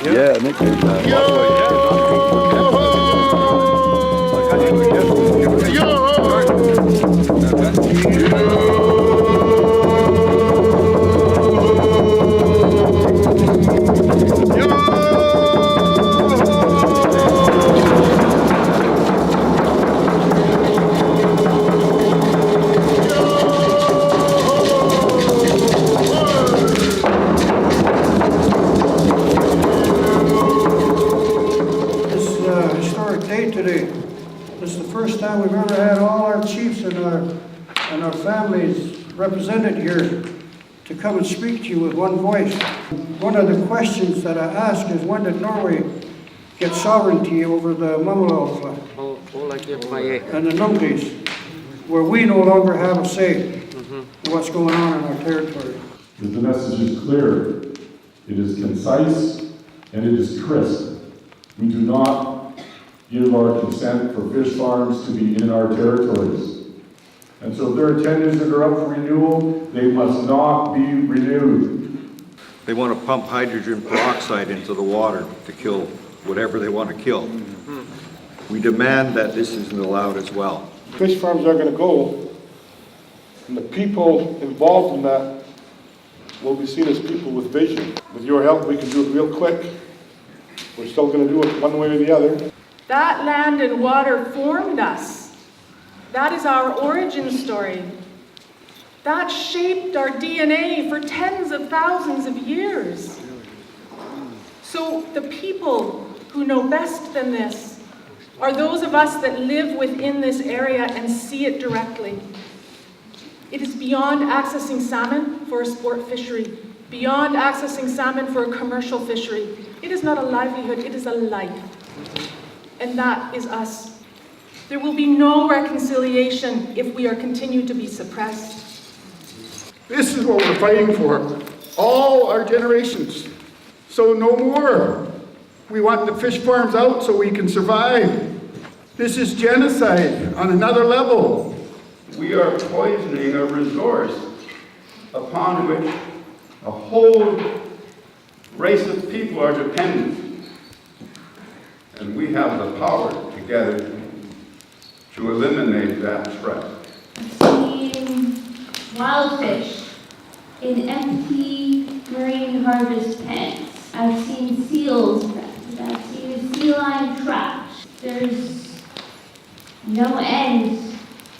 Yeah, Nick. Today. This is the first time we've ever had all our chiefs and our families represented here to come and speak to you with one voice. One of the questions that I ask is, when did Norway get sovereignty over the Mamalov and the Nungis, where we no longer have a say in what's going on in our territory? The message is clear, it is concise, and it is crisp. We do not give our consent for fish farms to be in our territories. And so if there are tenders that are up for renewal, they must not be renewed. They want to pump hydrogen peroxide into the water to kill whatever they want to kill. We demand that this isn't allowed as well. Fish farms are going to go, and the people involved in that will be seen as people with vision. With your help, we can do it real quick. We're still going to do it one way or the other. That land and water formed us. That is our origin story. That shaped our DNA for tens of thousands of years. So the people who know best than this are those of us that live within this area and see it directly. It is beyond accessing salmon for a sport fishery, beyond accessing salmon for a commercial fishery. It is not a livelihood, it is a life. And that is us. There will be no reconciliation if we are continued to be suppressed. This is what we're fighting for, all our generations. So no more. We want the fish farms out so we can survive. This is genocide on another level. We are poisoning a resource upon which a whole race of people are dependent. And we have the power together to eliminate that threat. I've seen wild fish in empty marine harvest pens. I've seen seals trapped. I've seen sea lion trapped. There's no end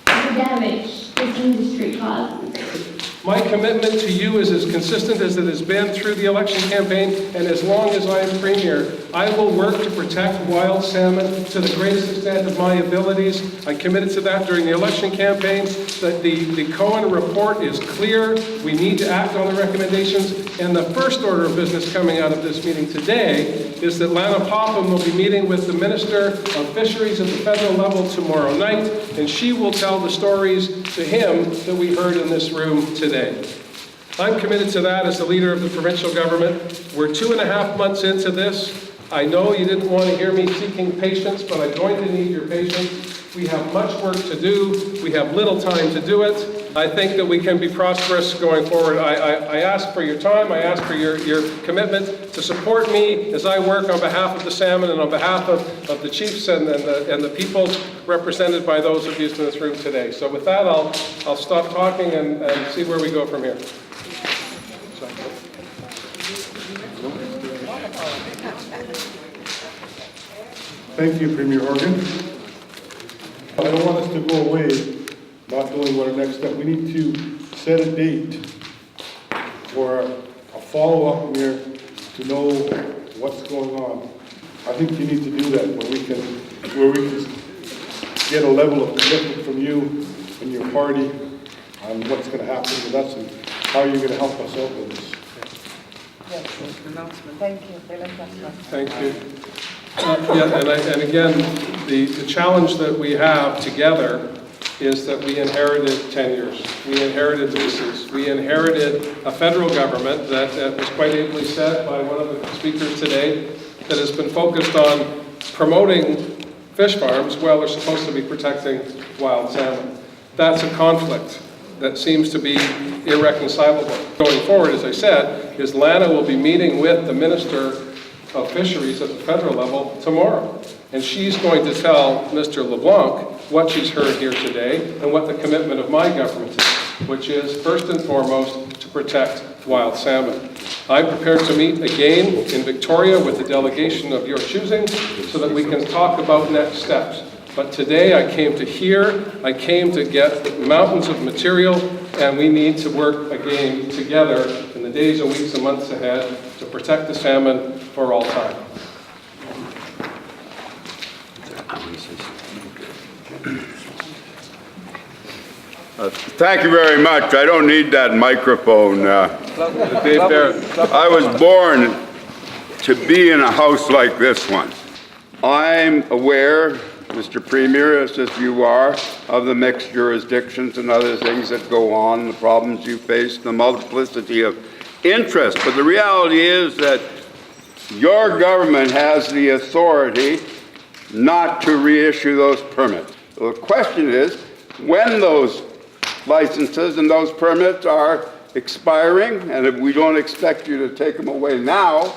to the damage this industry causes. My commitment to you is as consistent as it has been through the election campaign, and as long as I am Premier, I will work to protect wild salmon to the greatest extent of my abilities. I committed to that during the election campaign. That the Cohen report is clear. We need to act on the recommendations, and the first order of business coming out of this meeting today is that Lana Popham will be meeting with the Minister of Fisheries at the federal level tomorrow night, and she will tell the stories to him that we heard in this room today. I'm committed to that as the leader of the provincial government. We're 2.5 months into this. I know you didn't want to hear me seeking patience, but I'm going to need your patience. We have much work to do. We have little time to do it. I think that we can be prosperous going forward. I ask for your time. I ask for your commitment to support me as I work on behalf of the salmon and on behalf of the chiefs and the people represented by those of you in this room today. So with that, I'll stop talking and see where we go from here. Thank you, Premier Horgan. I don't want us to go away not knowing what our next step. We need to set a date for a follow-up here to know what's going on. I think you need to do that where we can get a level of commitment from you and your party on what's going to happen with us and how you're going to help us out with this. Yes, announcement. Thank you. Thank you. And again, the challenge that we have together is that we inherited tenures. We inherited leases. We inherited a federal government that was quite ably said by one of the speakers today that has been focused on promoting fish farms while they're supposed to be protecting wild salmon. That's a conflict that seems to be irreconcilable. Going forward, as I said, is Lana will be meeting with the Minister of Fisheries at the federal level tomorrow. And she's going to tell Mr. LeBlanc what she's heard here today and what the commitment of my government is, which is, first and foremost, to protect wild salmon. I'm prepared to meet again in Victoria with the delegation of your choosing so that we can talk about next steps. But today I came to hear, I came to get mountains of material, and we need to work again together in the days and weeks and months ahead to protect the salmon for all time. Thank you very much. I don't need that microphone. I was born to be in a house like this one. I'm aware, Mr. Premier, as you are, of the mixed jurisdictions and other things that go on, the problems you face, the multiplicity of interests. But the reality is that your government has the authority not to reissue those permits. So the question is, when those licenses and those permits are expiring, and we don't expect you to take them away now,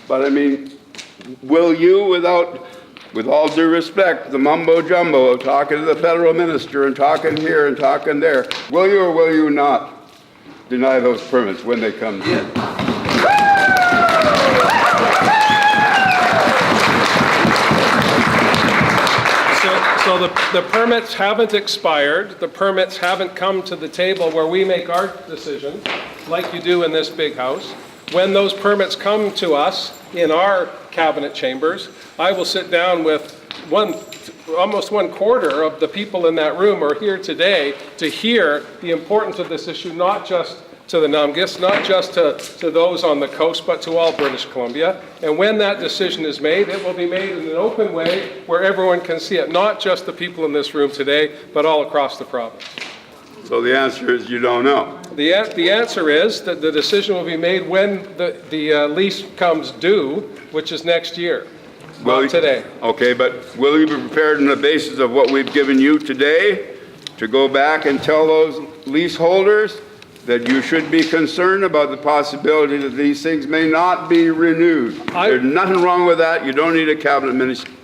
but I mean, will you, with all due respect, the mumbo jumbo of talking to the federal minister and talking here and talking there, will you or will you not deny those permits when they come in? So the permits haven't expired, the permits haven't come to the table where we make our decision, like you do in this big house. When those permits come to us in our cabinet chambers, I will sit down with almost 1/4 of the people in that room are here today to hear the importance of this issue, not just to the Nungus, not just to those on the coast, but to all British Columbia. And when that decision is made, it will be made in an open way where everyone can see it, not just the people in this room today, but all across the province. So the answer is you don't know. The answer is that the decision will be made when the lease comes due, which is next year, not today. Okay, but will you be prepared on the basis of what we've given you today to go back and tell those leaseholders that you should be concerned about the possibility that these things may not be renewed? There's nothing wrong with that. You don't need a cabinet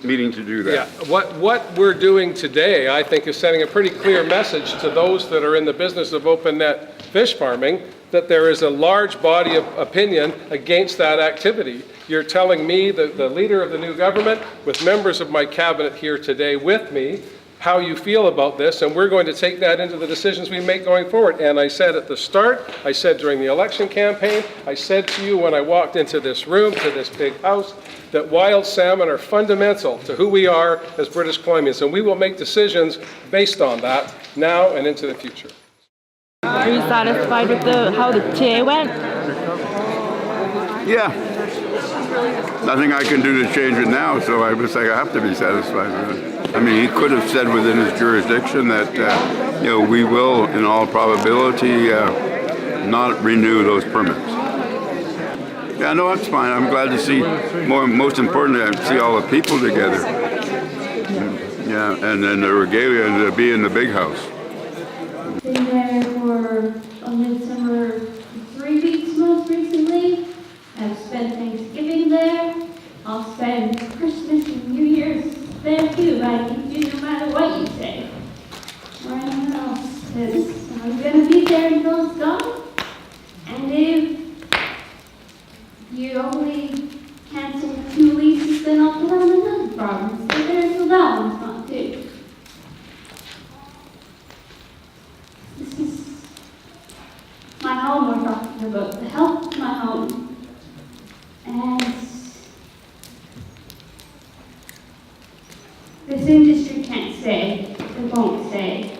meeting to do that. Yeah, what we're doing today, I think, is sending a pretty clear message to those that are in the business of open net fish farming that there is a large body of opinion against that activity. You're telling me, the leader of the new government, with members of my cabinet here today with me, how you feel about this, and we're going to take that into the decisions we make going forward. And I said at the start, I said during the election campaign, I said to you when I walked into this room, to this big house, that wild salmon are fundamental to who we are as British Columbians, and we will make decisions based on that now and into the future. Are you satisfied with how the TA went? Yeah. Nothing I can do to change it now, so I would say I have to be satisfied with it. I mean, he could have said within his jurisdiction that, we will, in all probability, not renew those permits. Yeah, no, that's fine. I'm glad to see, most importantly, I see all the people together. Yeah, and then the regalia to be in the big house. Been there for a midsummer 3 weeks most recently. I've spent Thanksgiving there. I'll spend Christmas and New Year's there too. I can do no matter what you say or anyone else. Because I'm going to be there until it's gone. And if you only cancel 2 leases, then I'll put on another province. So there's a that one's gone too. This is my home we're talking about, the health of my home. And this industry can't stay, it won't stay.